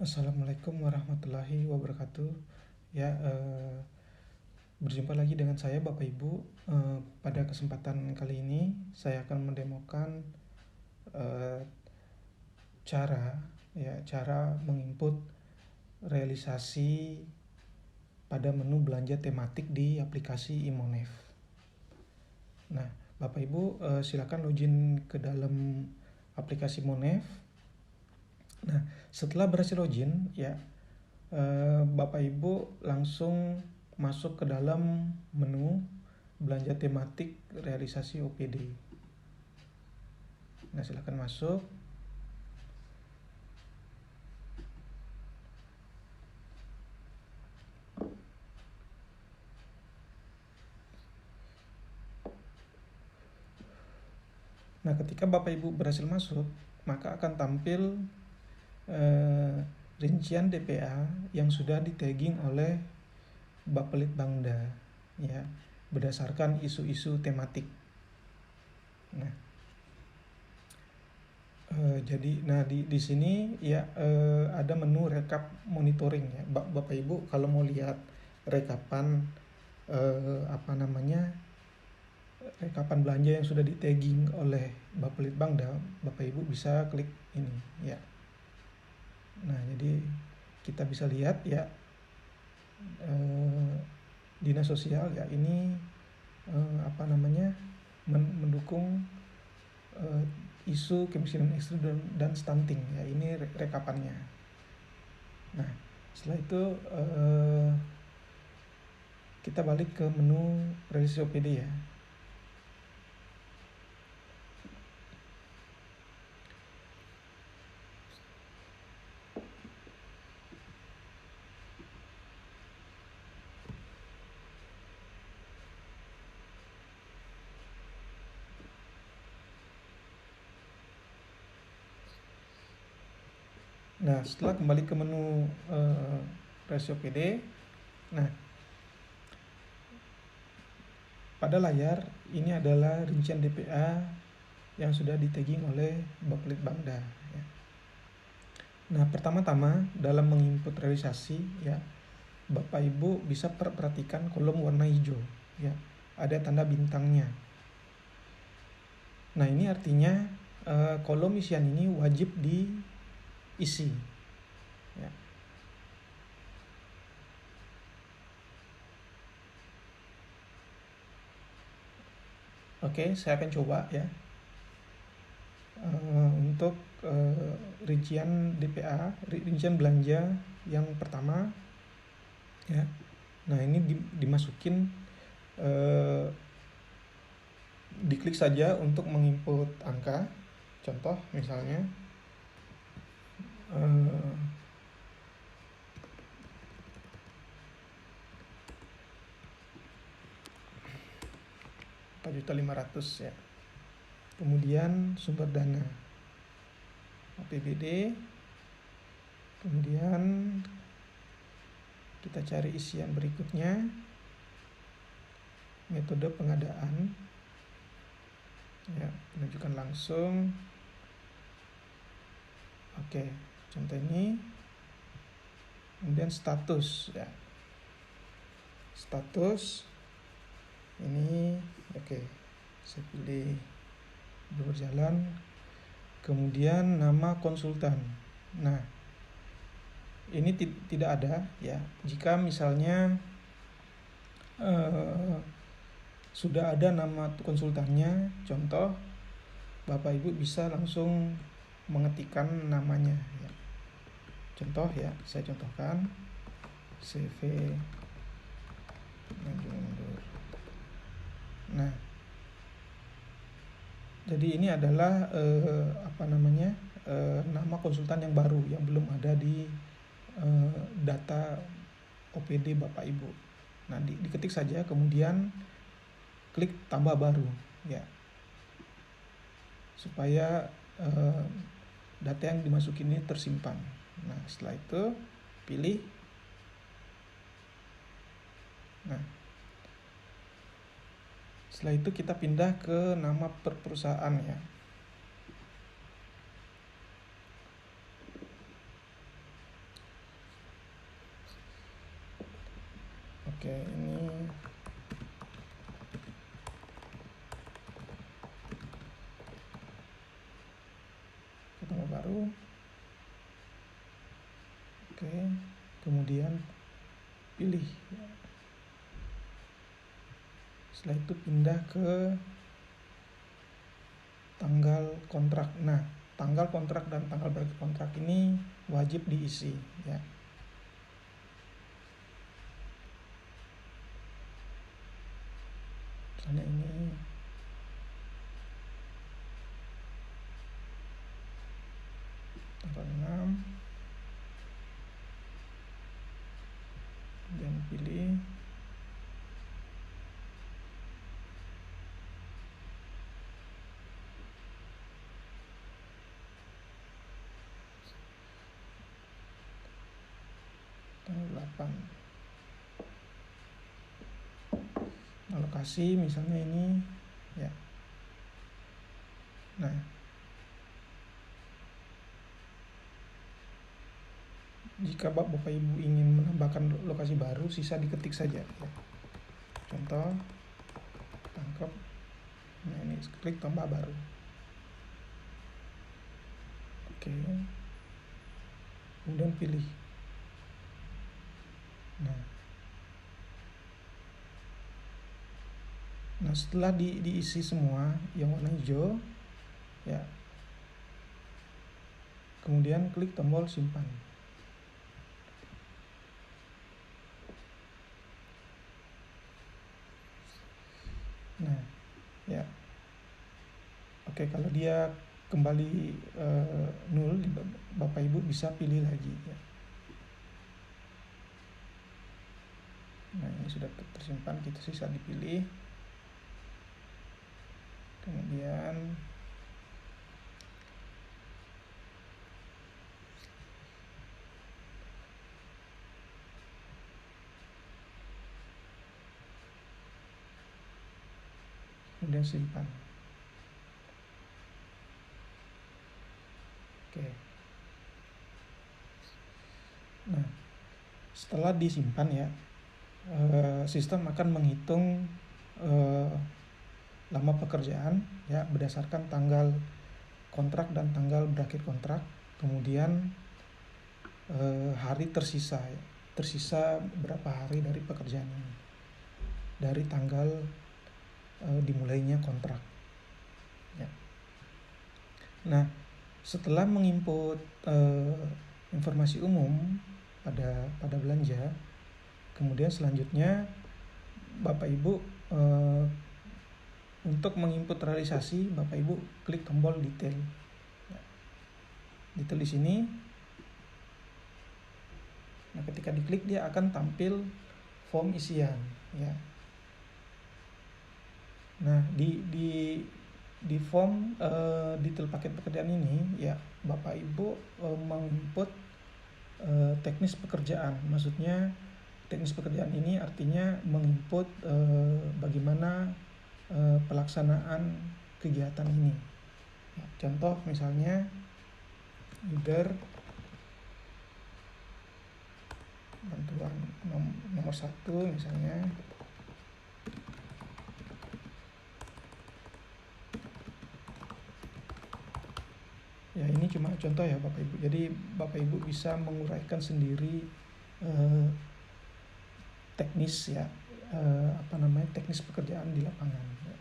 Assalamualaikum warahmatullahi wabarakatuh. Ya, berjumpa lagi dengan saya Bapak Ibu. Pada kesempatan kali ini saya akan mendemokan eh, cara menginput realisasi pada menu belanja tematik di aplikasi Imonef. Nah, Bapak Ibu silakan login ke dalam aplikasi Monef. Nah, setelah berhasil login, ya Bapak Ibu langsung masuk ke dalam menu belanja tematik realisasi OPD. Nah, silakan masuk. Nah, ketika Bapak Ibu berhasil masuk, maka akan tampil eh, rincian DPA yang sudah di-tagging oleh Bapelitbangda, ya, berdasarkan isu-isu tematik. Nah, di sini ya ada menu rekap monitoring ya. Bapak Ibu kalau mau lihat rekapan apa namanya rekapan belanja yang sudah di-tagging oleh Bapelitbangda, Bapak Ibu bisa klik ini ya. Nah, jadi kita bisa lihat ya eh, Dinas Sosial ya ini apa namanya mendukung eh, isu kemiskinan ekstrim dan stunting ya, ini rekapannya. Nah, setelah itu kita balik ke menu realisasi OPD ya. Nah, setelah kembali ke menu realisasi OPD, nah pada layar ini adalah rincian DPA yang sudah di-tagging oleh Bapelitbangda ya. Nah, pertama-tama dalam menginput realisasi ya, Bapak Ibu bisa perhatikan kolom warna hijau ya. Ada tanda bintangnya. Nah, ini artinya kolom isian ini wajib diisi ya. Oke, saya akan coba ya. Untuk rincian DPA, rincian belanja yang pertama ya. Nah, ini dimasukin diklik saja untuk menginput angka. Contoh misalnya 4.500.000 ya. Kemudian sumber dana APBD. Kemudian kita cari isian berikutnya, metode pengadaan ya, penunjukan langsung. Oke, contoh ini. Kemudian status ya, status ini oke, saya pilih berjalan. Kemudian nama konsultan. Nah, ini tidak ada ya. Jika misalnya sudah ada nama konsultannya, contoh Bapak Ibu bisa langsung mengetikkan namanya ya. Contoh ya, saya contohkan CV Manjungur. Nah, jadi ini adalah nama konsultan yang baru yang belum ada di data OPD Bapak Ibu. Nah, diketik saja, kemudian klik tambah baru ya, supaya data yang dimasukin ini tersimpan. Nah, setelah itu pilih. Nah, setelah itu kita pindah ke nama perusahaan ya. Oke, ini tambah baru. Oke, kemudian pilih. Setelah itu pindah ke tanggal kontrak. Nah, tanggal kontrak dan tanggal berakhir kontrak ini wajib diisi ya. Misalnya ini tanggal 6, kemudian pilih tanggal 8. Alokasi misalnya ini ya. Nah, jika Bapak Ibu ingin menambahkan lokasi baru, sisa diketik saja ya. Contoh, tangkap. Nah, ini klik tambah baru. Oke. Kemudian pilih. Nah, setelah diisi semua yang warna hijau ya. Kemudian klik tombol simpan. Nah, ya. Oke, kalau dia kembali nol, Bapak Ibu bisa pilih lagi ya. Nah, ini sudah tersimpan, kita sisa dipilih. Kemudian simpan. Oke. Nah, setelah disimpan ya, sistem akan menghitung lama pekerjaan ya berdasarkan tanggal kontrak dan tanggal berakhir kontrak, kemudian hari tersisa ya. Tersisa berapa hari dari pekerjaan ini dari tanggal dimulainya kontrak ya. Nah, setelah menginput informasi umum pada belanja, kemudian selanjutnya Bapak Ibu untuk menginput realisasi, Bapak Ibu klik tombol detail ya. Detail di sini. Nah, ketika diklik dia akan tampil form isian ya. Nah, di form detail paket pekerjaan ini ya, Bapak Ibu menginput teknis pekerjaan. Maksudnya teknis pekerjaan ini artinya menginput bagaimana pelaksanaan kegiatan ini ya. Contoh misalnya leader bantuan nomor 1 misalnya. Ya, ini cuma contoh ya Bapak Ibu. Jadi Bapak Ibu bisa menguraikan sendiri teknis ya, teknis pekerjaan di lapangan ya.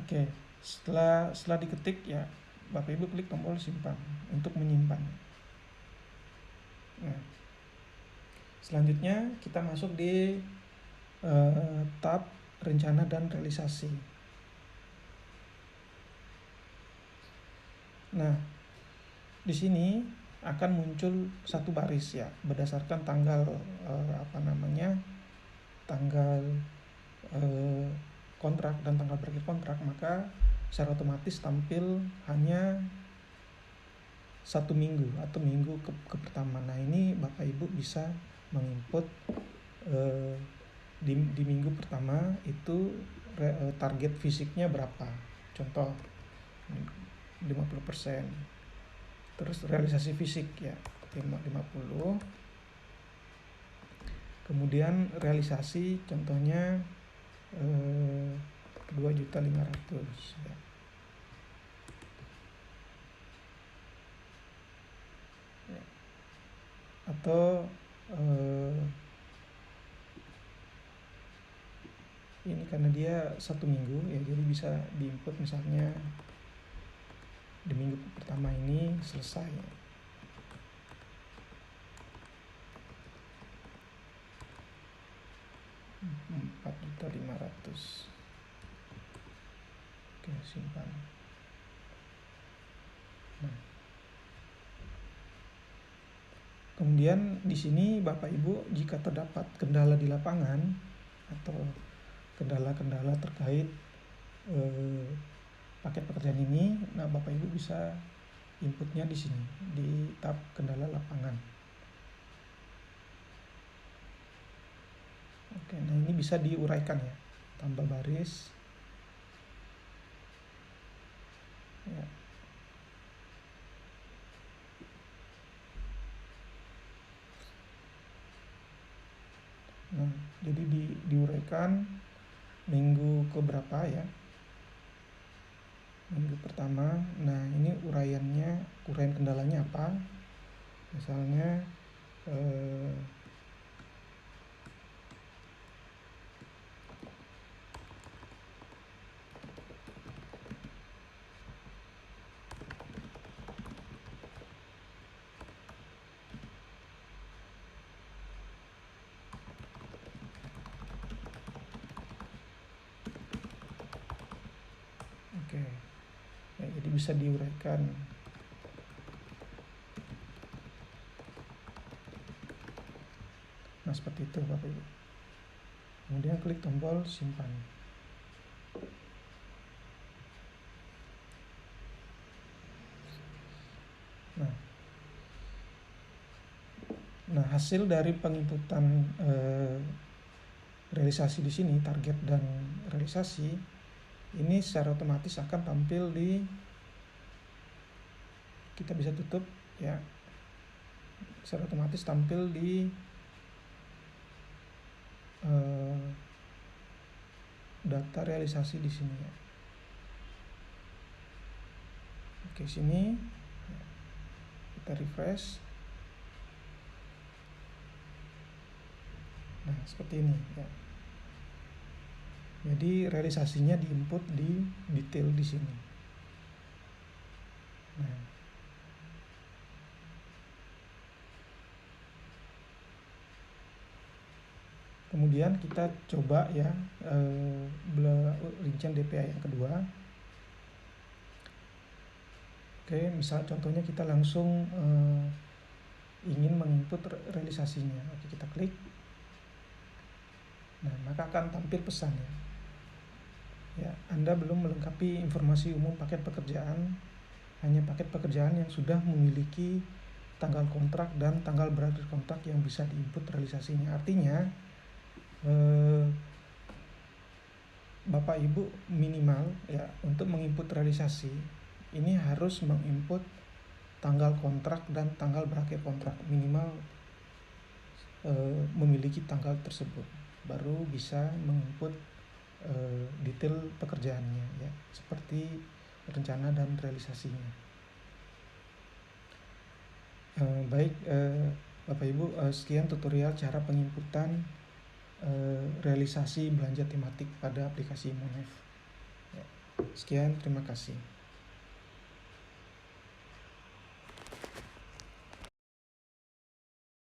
Oke, setelah diketik ya, Bapak Ibu klik tombol simpan untuk menyimpan. Nah, selanjutnya kita masuk di tab rencana dan realisasi. Nah, di sini akan muncul satu baris ya berdasarkan tanggal tanggal kontrak dan tanggal berakhir kontrak, maka secara otomatis tampil hanya 1 minggu atau minggu ke pertama. Nah, ini Bapak Ibu bisa menginput di minggu pertama itu target fisiknya berapa. Contoh 50%. Terus realisasi fisik ya 50. Kemudian realisasi contohnya 2.500.000 ya. Atau ini karena dia 1 minggu ya, jadi bisa diinput misalnya di minggu pertama ini selesai 4.500.000. Oke, simpan. Nah, kemudian di sini Bapak Ibu jika terdapat kendala di lapangan atau kendala-kendala terkait paket pekerjaan ini, nah Bapak Ibu bisa inputnya di sini di tab kendala lapangan. Oke, nah ini bisa diuraikan ya, tambah baris ya. Nah, jadi diuraikan minggu keberapa ya, minggu pertama. Nah, ini uraian kendalanya apa, misalnya oke ya, jadi bisa diuraikan. Nah, seperti itu Bapak Ibu. Kemudian klik tombol simpan. Nah, hasil dari penginputan realisasi di sini, target dan realisasi ini secara otomatis akan tampil di, kita bisa tutup ya, secara otomatis tampil di data realisasi di sini ya. Oke, sini kita refresh. Nah, seperti ini ya. Jadi realisasinya diinput di detail di sini. Nah, kemudian kita coba ya rincian DPA yang kedua. Oke, misal contohnya kita langsung ingin menginput realisasinya. Oke, kita klik. Nah, maka akan tampil pesan ya. Ya, Anda belum melengkapi informasi umum paket pekerjaan, hanya paket pekerjaan yang sudah memiliki tanggal kontrak dan tanggal berakhir kontrak yang bisa diinput realisasinya. Artinya Bapak Ibu minimal ya untuk menginput realisasi ini harus menginput tanggal kontrak dan tanggal berakhir kontrak, minimal memiliki tanggal tersebut, baru bisa menginput detail pekerjaannya ya, seperti rencana dan realisasinya. Baik Bapak Ibu, sekian tutorial cara penginputan realisasi belanja tematik pada aplikasi Monef. Sekian, terima kasih.